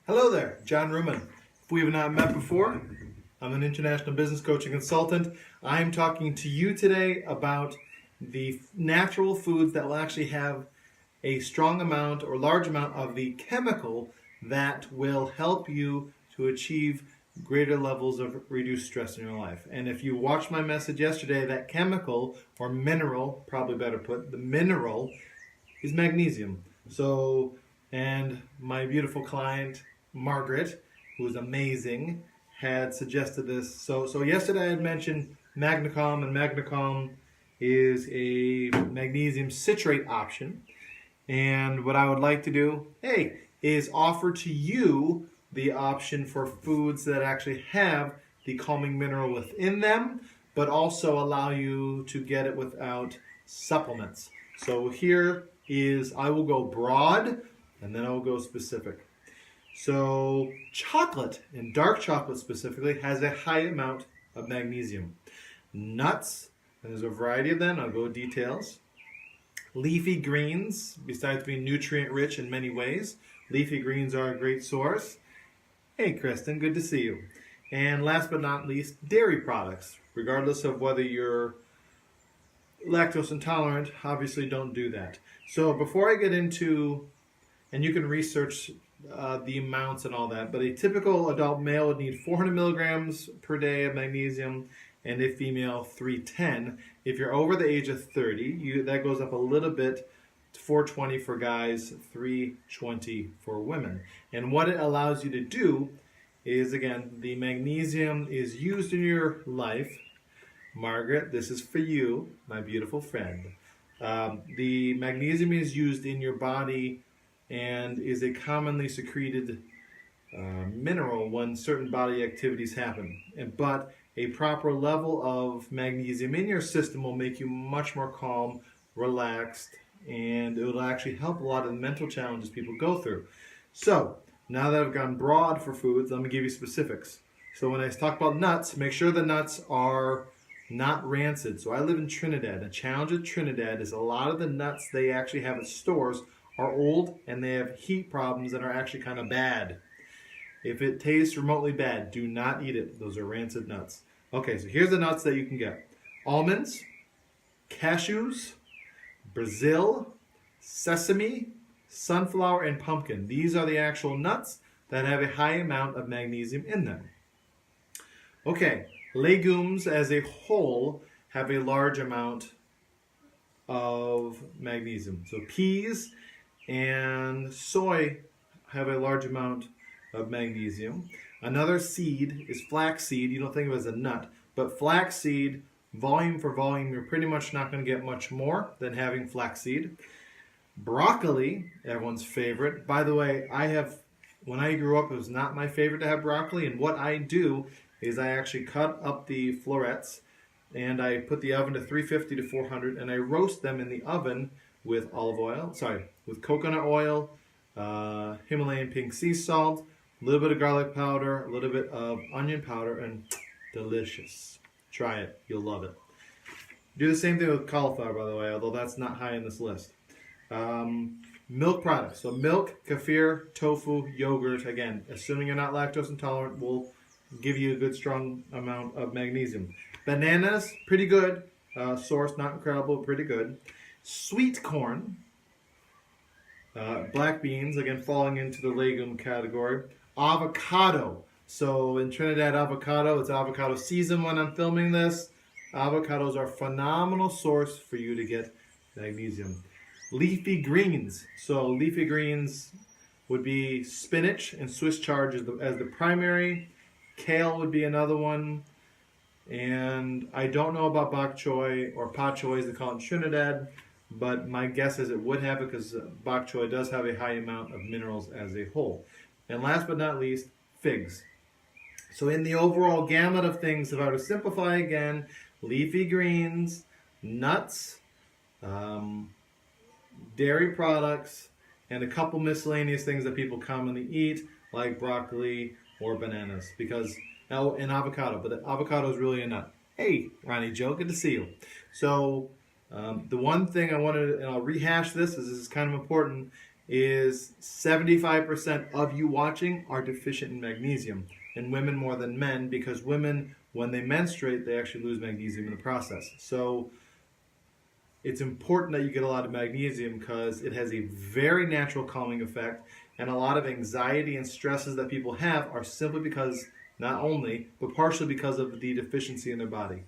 Hello there, John Ruman. If we have not met before, I'm an international business coach and consultant. I'm talking to you today about the natural foods that will actually have a strong amount or large amount of the chemical that will help you to achieve greater levels of reduced stress in your life. And if you watched my message yesterday, that chemical or mineral, probably better put, the mineral is magnesium. And my beautiful client, Margaret, who is amazing, had suggested this. So yesterday I had mentioned Magnacom, and Magnacom is a magnesium citrate option. And what I would like to do, is offer to you the option for foods that actually have the calming mineral within them, but also allow you to get it without supplements. So here is, I will go broad and then I will go specific. So chocolate, and dark chocolate specifically, has a high amount of magnesium. Nuts, and there's a variety of them, I'll go details. Leafy greens, besides being nutrient rich in many ways, leafy greens are a great source. Hey Kristen, good to see you. And last but not least, dairy products. Regardless of whether you're lactose intolerant, obviously don't do that. So before I get into, and you can research the amounts and all that, but a typical adult male would need 400 milligrams per day of magnesium, and a female 310. If you're over the age of 30, that goes up a little bit to 420 for guys, 320 for women. And what it allows you to do is, again, the magnesium is used in your life. Margaret, this is for you, my beautiful friend. The magnesium is used in your body and is a commonly secreted mineral when certain body activities happen. But a proper level of magnesium in your system will make you much more calm, relaxed, and it will actually help a lot of the mental challenges people go through. So, now that I've gone broad for foods, let me give you specifics. So when I talk about nuts, make sure the nuts are not rancid. So I live in Trinidad. The challenge with Trinidad is a lot of the nuts they actually have at stores are old and they have heat problems that are actually kind of bad. If it tastes remotely bad, do not eat it. Those are rancid nuts. Okay, so here's the nuts that you can get. Almonds, cashews, Brazil, sesame, sunflower, and pumpkin. These are the actual nuts that have a high amount of magnesium in them. Okay, legumes as a whole have a large amount of magnesium. So peas and soy have a large amount of magnesium. Another seed is flaxseed. You don't think of it as a nut, but flaxseed, volume for volume, you're pretty much not going to get much more than having flaxseed. Broccoli, everyone's favorite. By the way, when I grew up, it was not my favorite to have broccoli, and what I do is I actually cut up the florets and I put the oven to 350 to 400 and I roast them in the oven with with coconut oil, Himalayan pink sea salt, a little bit of garlic powder, a little bit of onion powder, and delicious. Try it. You'll love it. Do the same thing with cauliflower, by the way, although that's not high on this list. Milk products. So milk, kefir, tofu, yogurt. Again, assuming you're not lactose intolerant, will give you a good strong amount of magnesium. Bananas, pretty good. Source, not incredible, pretty good. Sweet corn. Black beans, again, falling into the legume category. Avocado. So in Trinidad, it's avocado season when I'm filming this. Avocados are a phenomenal source for you to get magnesium. Leafy greens. So leafy greens would be spinach and Swiss chard as the primary. Kale would be another one. And I don't know about bok choy or pak choy as they call it in Trinidad, but my guess is it would have it because bok choy does have a high amount of minerals as a whole. And last but not least, figs. So in the overall gamut of things, if I were to simplify again, leafy greens, nuts, dairy products, and a couple miscellaneous things that people commonly eat, like broccoli or bananas, and avocado, but the avocado is really a nut. Hey, Ronnie Joe, good to see you. So the one thing I wanted, and I'll rehash this, as this is kind of important, is 75% of you watching are deficient in magnesium, and women more than men, because women, when they menstruate, they actually lose magnesium in the process. So it's important that you get a lot of magnesium because it has a very natural calming effect, and a lot of anxiety and stresses that people have are simply because, not only, but partially because of the deficiency in their body.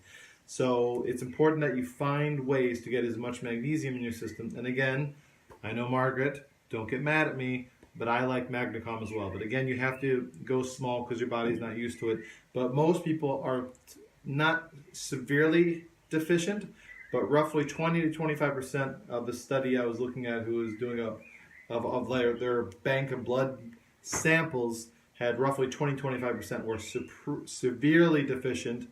So it's important that you find ways to get as much magnesium in your system. And again, I know Margaret, don't get mad at me, but I like Magnacom as well. But again, you have to go small because your body's not used to it. But most people are not severely deficient, but roughly 20 to 25% of the study I was looking at, who was doing of their bank of blood samples, had roughly 20-25% were severely deficient.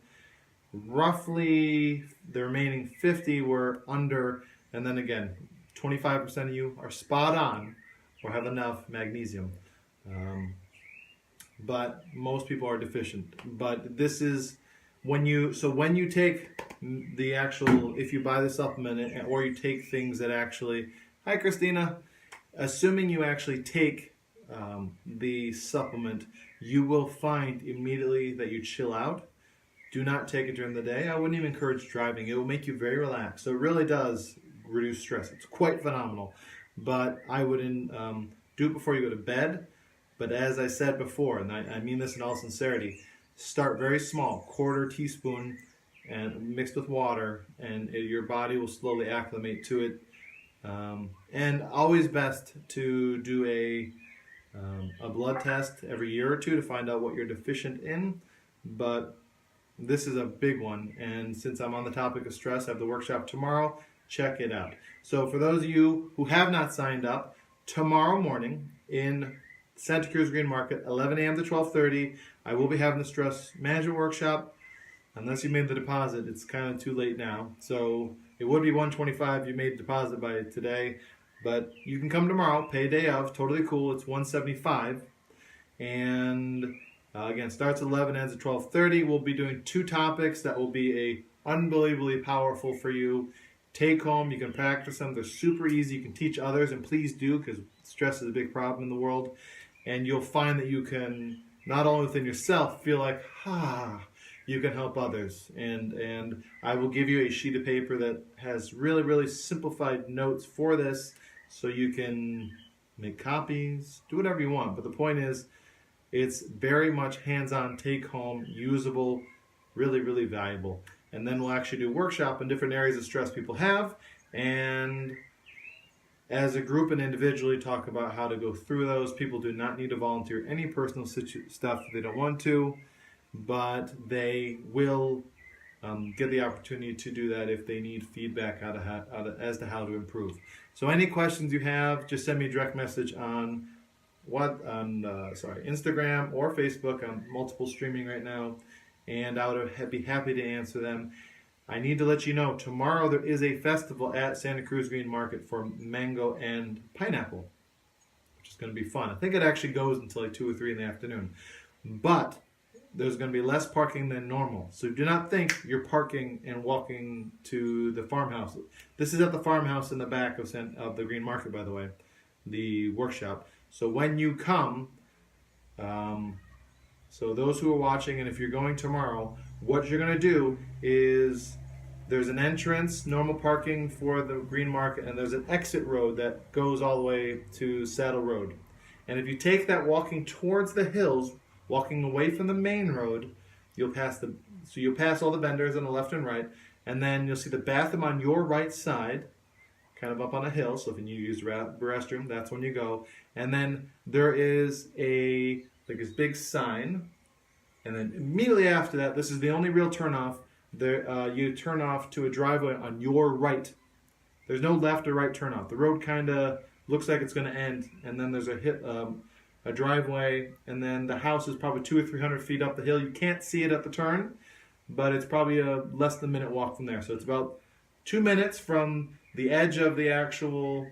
Roughly the remaining 50 were under, and then again, 25% of you are spot on or have enough magnesium. But most people are deficient. But this is when you take the actual, if you buy the supplement or you take things that actually, hi Christina, assuming you actually take the supplement, you will find immediately that you chill out. Do not take it during the day. I wouldn't even encourage driving. It will make you very relaxed. So it really does reduce stress. It's quite phenomenal. But I wouldn't do it before you go to bed. But as I said before, and I mean this in all sincerity, start very small, quarter teaspoon and mixed with water, and your body will slowly acclimate to it. And always best to do a blood test every year or two to find out what you're deficient in. But this is a big one, and since I'm on the topic of stress, I have the workshop tomorrow. Check it out. So for those of you who have not signed up, tomorrow morning in Santa Cruz Green Market, 11 a.m. to 12:30, I will be having the stress management workshop. Unless you made the deposit, it's kind of too late now. So it would be $125 if you made the deposit by today, but you can come tomorrow, pay a day of, totally cool. It's $175, and again, starts at 11, ends at 12:30. We'll be doing 2 topics that will be unbelievably powerful for you. Take home, you can practice them. They're super easy. You can teach others, and please do, because stress is a big problem in the world. And you'll find that you can, not only within yourself, feel like, you can help others. And I will give you a sheet of paper that has really, really simplified notes for this, so you can make copies, do whatever you want. But the point is, it's very much hands-on, take-home, usable, really, really valuable. And then we'll actually do a workshop in different areas of stress people have, and as a group and individually talk about how to go through those. People do not need to volunteer any personal stuff if they don't want to, but they will get the opportunity to do that if they need feedback as to how to improve. So any questions you have, just send me a direct message on Instagram or Facebook. I'm multiple streaming right now, and I would be happy to answer them. I need to let you know, tomorrow there is a festival at Santa Cruz Green Market for mango and pineapple, which is going to be fun. I think it actually goes until like 2 or 3 in the afternoon. But there's going to be less parking than normal. So do not think you're parking and walking to the farmhouse. This is at the farmhouse in the back of the Green Market, by the way, the workshop. So when you come, so those who are watching, and if you're going tomorrow, what you're going to do is there's an entrance, normal parking for the Green Market, and there's an exit road that goes all the way to Saddle Road. And if you take that walking towards the hills, walking away from the main road, you'll pass all the vendors on the left and right, and then you'll see the bathroom on your right side, kind of up on a hill. So if you need to use the restroom, that's when you go. And then there is this big sign, and then immediately after that, this is the only real turnoff. You turn off to a driveway on your right. There's no left or right turnoff. The road kind of looks like it's going to end, and then there's a driveway, and then the house is probably 200 or 300 feet up the hill. You can't see it at the turn, but it's probably a less than a minute walk from there. So it's about 2 minutes from the edge of the actual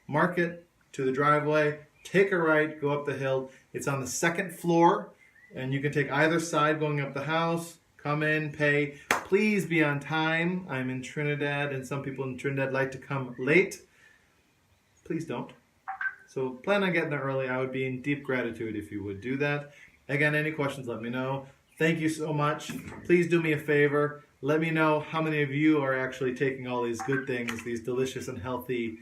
market to the driveway. Take a right, go up the hill. It's on the 2nd floor, and you can take either side going up the house. Come in, pay. Please be on time. I'm in Trinidad, and some people in Trinidad like to come late. please don't. So plan on getting there early. I would be in deep gratitude if you would do that. Again, any questions, let me know. Thank you so much. Please do me a favor. Let me know how many of you are actually taking all these good things, these delicious and healthy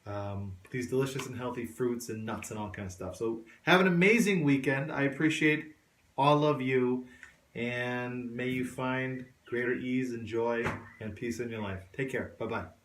fruits and nuts and all kinds of stuff. So have an amazing weekend. I appreciate all of you, and may you find greater ease and joy and peace in your life. Take care. Bye-bye.